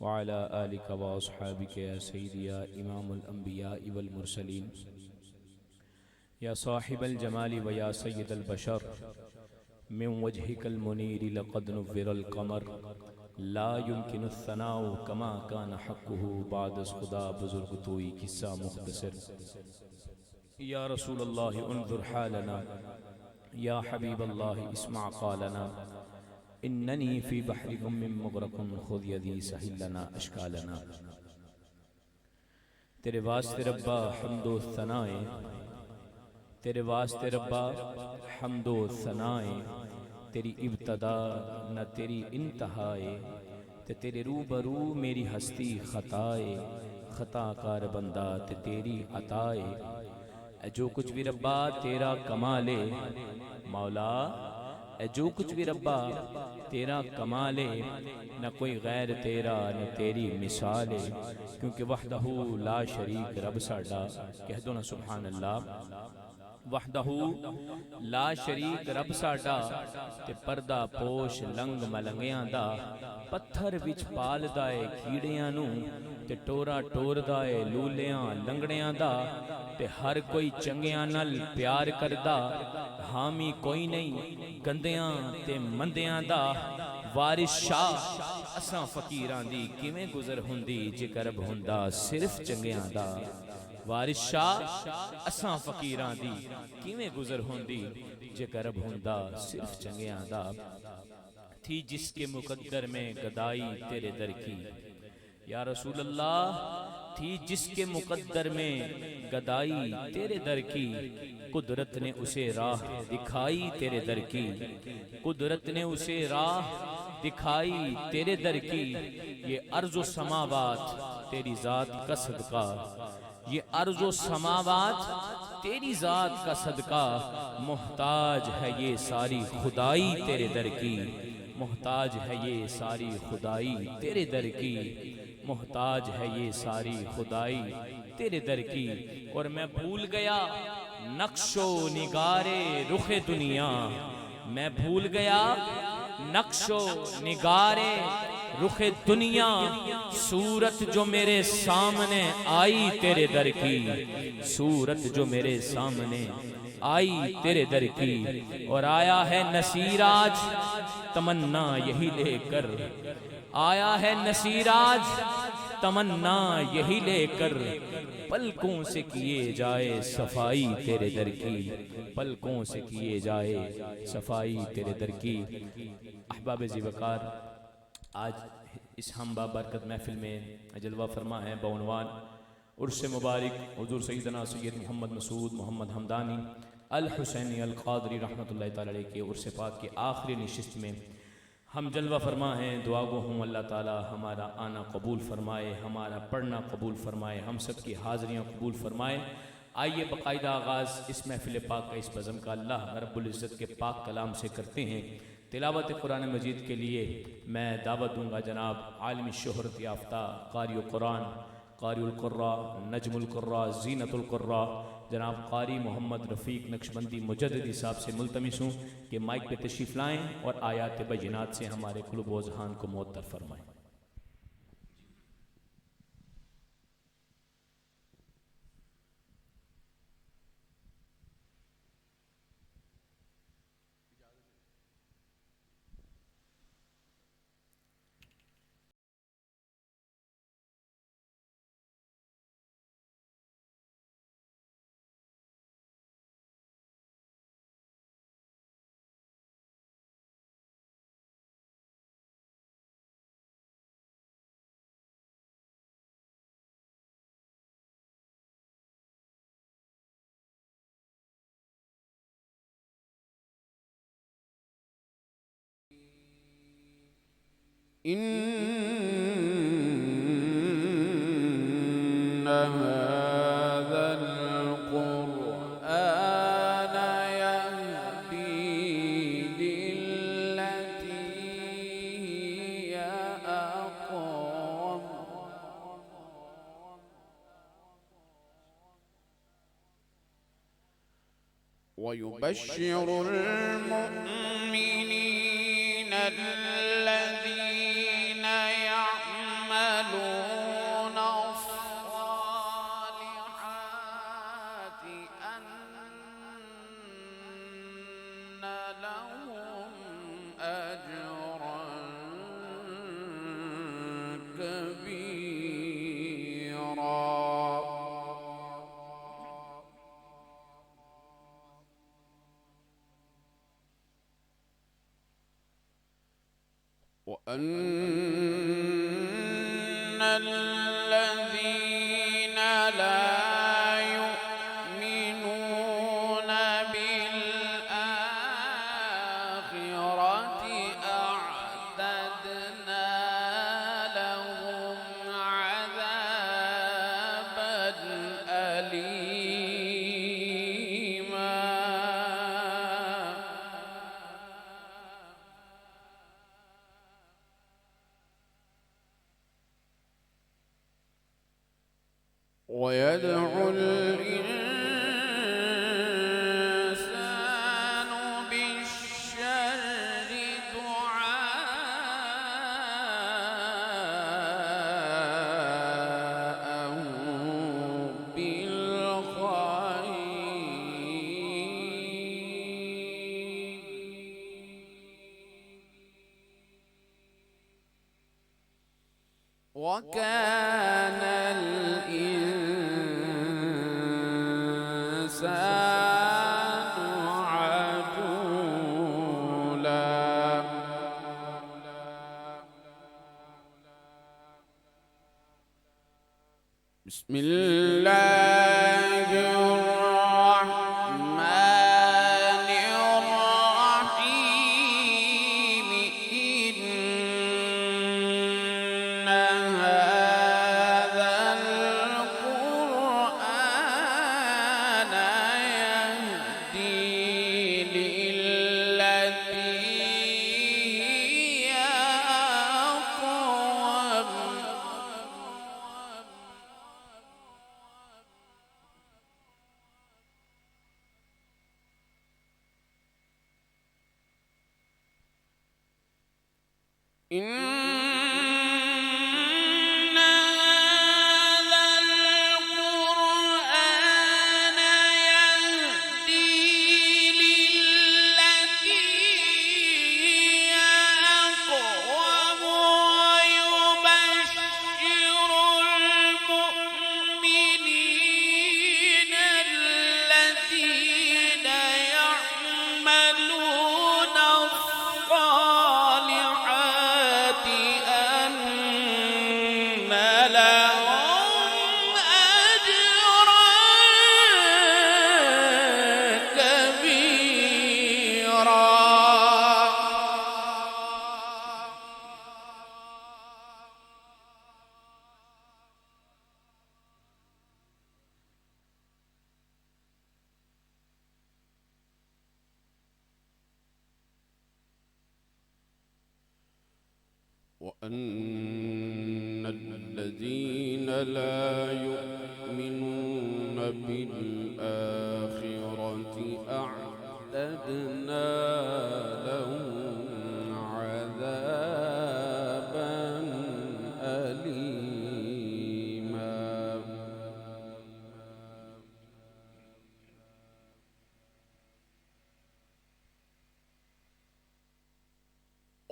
वअला आलिका व अस्हाबिका या सय्यदी या इमामुल अंबिया वल मुरसलीन या साहिबल जमाली व या सय्यदल बशर मिन वजहिकल मुनीर लक़द नुव्विरल क़मर ला युमकिनु सनाउ कमा कान हक़्क़ुहु बाद खुदा बुजुर्ग तोई किस्सा मुख्तसर या रसूलल्लाह उन्ज़ुर हालना या हबीबल्लाह इस्मा क़ालना इन्ननी फ़ी बहरि ग़म्मिन मुग़रक़ुन ख़ुज़ यदी सहिल लना अश्कालना। तेरे वास्ते रब्बा हम्दो सनाए, तेरे वास्ते रब्बा हम्दो सनाए, तेरी इब्तदा न तेरी इंतहाए, ते तेरे रूबरू मेरी हस्ती खताए, खताकार बंदा ते तेरी अताए। जो कुछ भी रब्बा तेरा कमाले मौला, जो कुछ भी रब्बा तेरा कमाले, न कोई गैर तेरा न तेरी मिसाले, क्योंकि वहदहू ला शरीक रब साडा। कह दो ना सुभान अल्लाह। वहदहू ला शरीक रब साडा, ते पर्दा पोश लंग मलंगियां दा, पत्थर विच पालदा ए कीड़ियां नू, ते टोरा टोरदा ए लूलियां लंगड़ियां दा, ते हर कोई चंगियां नल प्यार करदा, हामी कोई नहीं गंदियां ते मंदियां दा। वारिस शाह असां फकीरां दी किवें गुजर हुंदी जे करब हुंदा सिर्फ चंगियां दा। वारिस शाह असां फकीरां दी किवें गुजर हुंदी जे करब हुंदा सिर्फ चंगियां दा। थी जिसके मुकद्दर में गदाई तेरे दर की या रसूल अल्लाह, थी जिसके मुकद्दर में गदाई तेरे दर की, कुदरत ने उसे राह दिखाई तेरे दर की, कुदरत ने उसे राह दिखाई तेरे दर की। ये अर्ज़ो समावात तेरी ज़ात का सदका, ये अर्ज़ो समावात तेरी ज़ात का सदका, मोहताज है ये सारी खुदाई तेरे दर की, मोहताज है ये सारी खुदाई तेरे दर की, मोहताज है ये सारी खुदाई तेरे दर की। और मैं भूल गया नक्शो निगारे रुखे दुनिया, मैं भूल गया नक्शो निगारे रुखे दुनिया, सूरत जो मेरे सामने आई तेरे दर की, सूरत जो मेरे सामने आई तेरे दर की। और आया है नसीर आज तमन्ना यही लेकर, आया है नसीर आज तमन्ना यही लेकर, पलकों से किए जाए सफाई तेरे दर की, पलकों से किए जाए सफाई तेरे दर की। अहबाब ज़िवकार, आज इस हम बाबरकत महफिल में जलवा फरमा है बउनवान उर्स मुबारक हुज़ूर सैयदना सैयद मोहम्मद मसूद मोहम्मद हमदानी अल हुसैनी अल क़ादरी रहमतुल्लाहि तआला अलैहि के उर्स पाक के आखिरी नशिस्त में हम जलवा फरमा हैं। दुआ गो हूँ अल्लाह ताला हमारा आना कबूल फरमाए, हमारा पढ़ना कबूल फरमाए, हम सब की हाज़रियाँ कबूल फरमाए। आइए बाकायदा आगाज़ इस महफिल पाक का, इस बज़म का अल्लाह रब्बुल इज़्ज़त के पाक कलाम से करते हैं। तिलावत कुरान मजीद के लिए मैं दावत दूँगा जनाब आलमी शोहरत याफ्ता कारी कुरान, कारी उल कुर्रा, नजमुल कुर्रा, ज़ीनतुल कुर्रा जनाब कारी मोहम्मद रफ़ीक नक्शबंदी मुजद्दिदी साहब से मुल्तमिस हूँ कि माइक पे तशरीफ़ लाएँ और आयात बय्यिनात से हमारे क़ुलूब व अज़हान को मुअत्तर फरमाएँ। إن هذا القرآن يهدي للتي هي أقوم ويبشر المؤمنين الذين يعملون وأن الذين لا يؤمنون بالآخرة أعتدنا لهم عذابا أليما. ويدعو الإنسان بالشر دعاءه بالخير وكان الإنسان عجولا. بسم الله الرحمن الرحيم. إن هذا القرآن يهدي للتي هي أقوم. إن هذا القرآن يهدي للتي هي أقوم ويبشر المؤمنين الذين يعملون الصالحات أن لهم أجرا كبيرا. وأن الذين لا يؤمنون بالآخرة أعتدنا لهم عذابا أليما.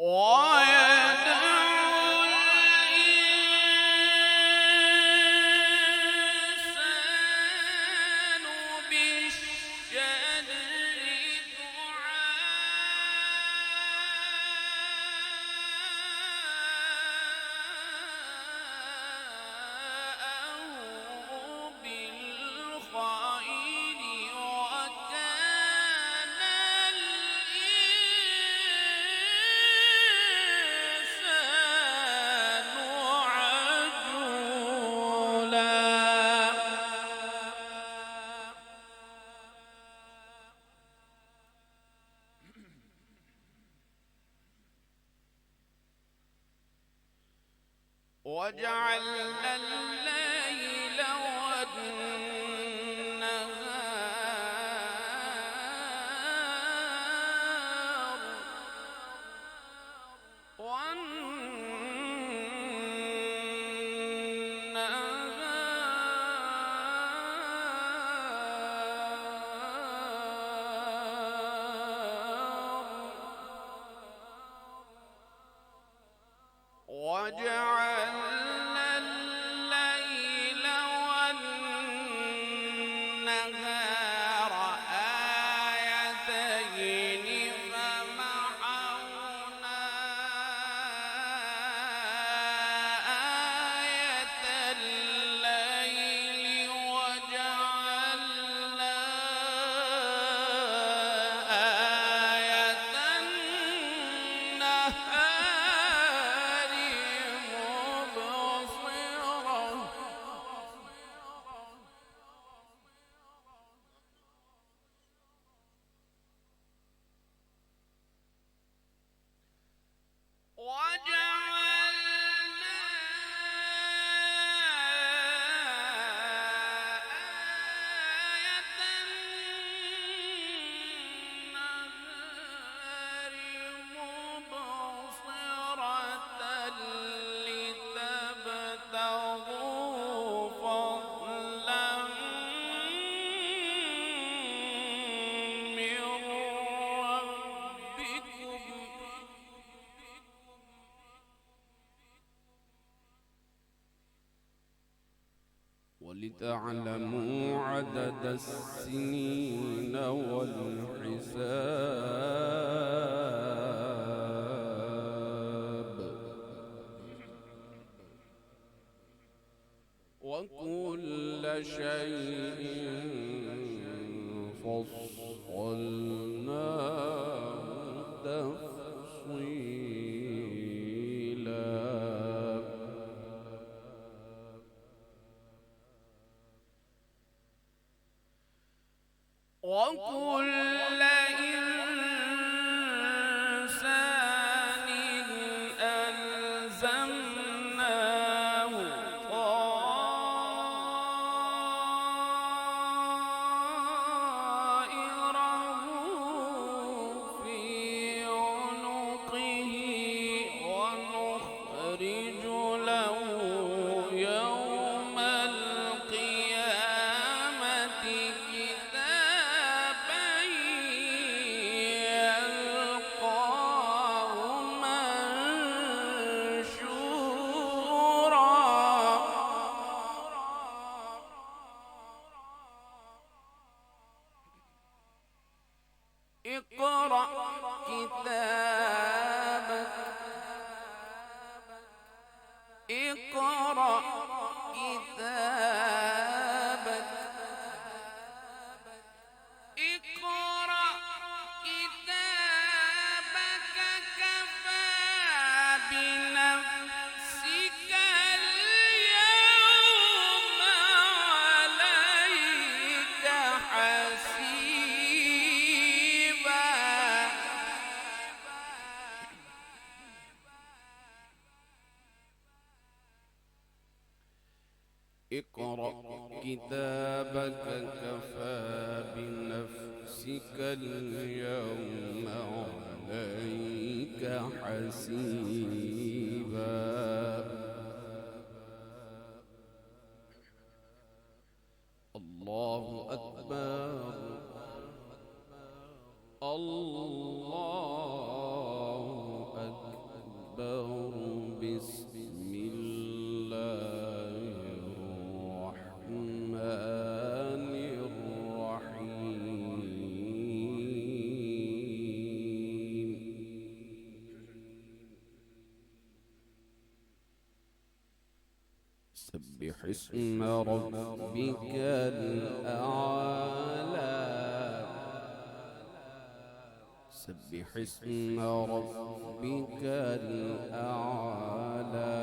ويدعو الإنسان بالشر دعاءه بالخير وكان الإنسان عجولا. وجعلنا الليل والنهار وجعلنا ولتعلموا عدد السنين والحساب وكل شيء فصلناه تفصيلا وكل إنسان ألزمناه طائره في عنقه ونخرج له يوم القيامة كتابا يلقاه منشورا اقرأ كتابك اقرأ كتابك اقرأ كتابك كفى بنفسك اليوم عليك حسيبا اقرأ كتابك كفى بنفسك اليوم عليك حسيبا الله أكبر الله أكبر بسم الله الرحمن الرحيم سبح اسم ربك الأعلى سبح اسم ربك الأعلى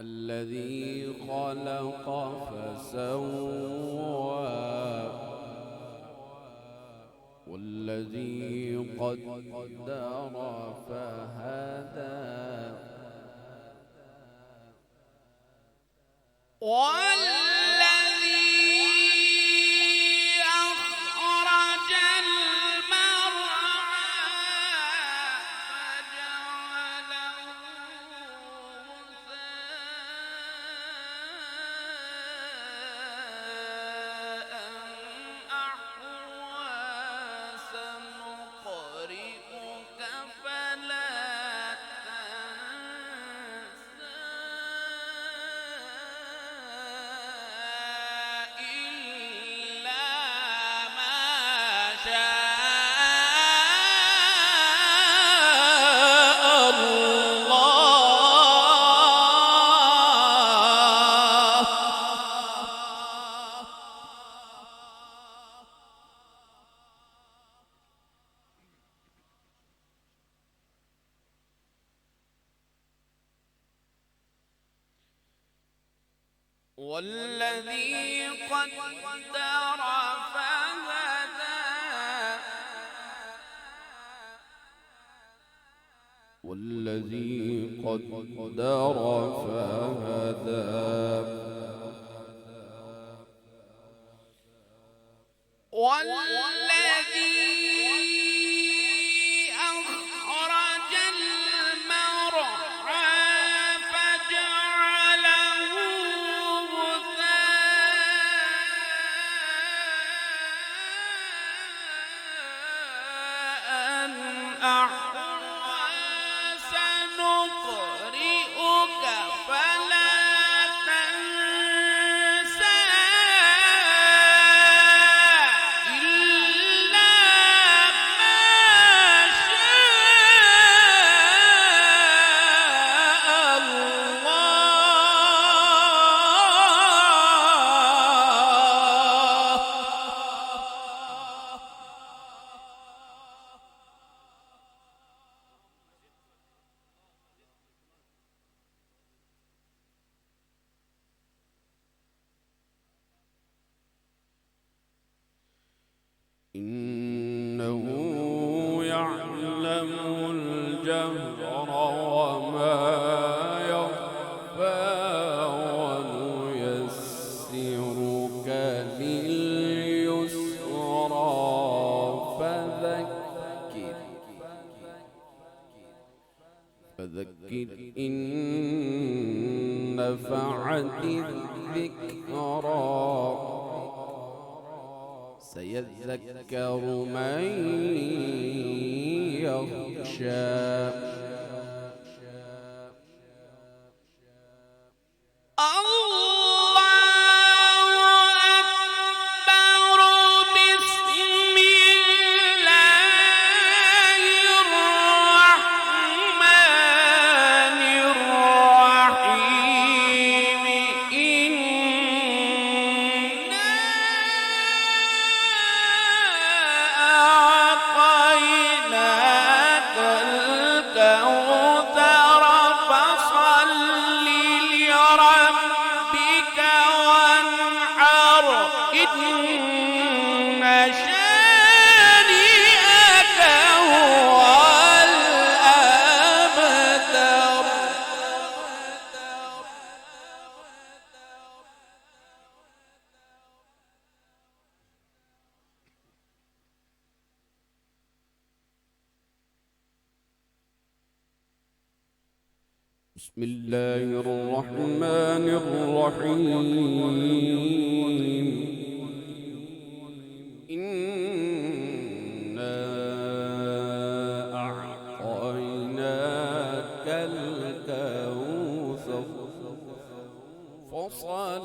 الذي خلق فسوى والذي قدر فهدى والذي أخرج المرعى فجعله غثاء أحوى سنقرئك فلا والذي قدر فهدى والذي قدر فهدى والذي أخرج المرعى فجعله غثاء أحوى سنقرئك فلا تنسى إنه يعلم الجهر وما يخفى ونيسرك لليسرى فذكر إن نفعت الذكرى سيذكر من يخشى بسم الله الرحمن الرحيم إنا أعطيناك الكوثر فصل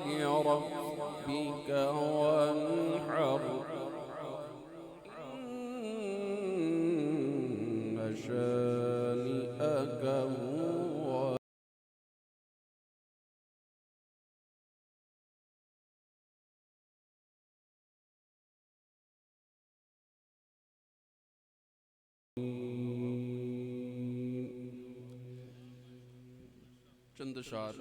لربك وانحر إن شانئك هو چند اشعار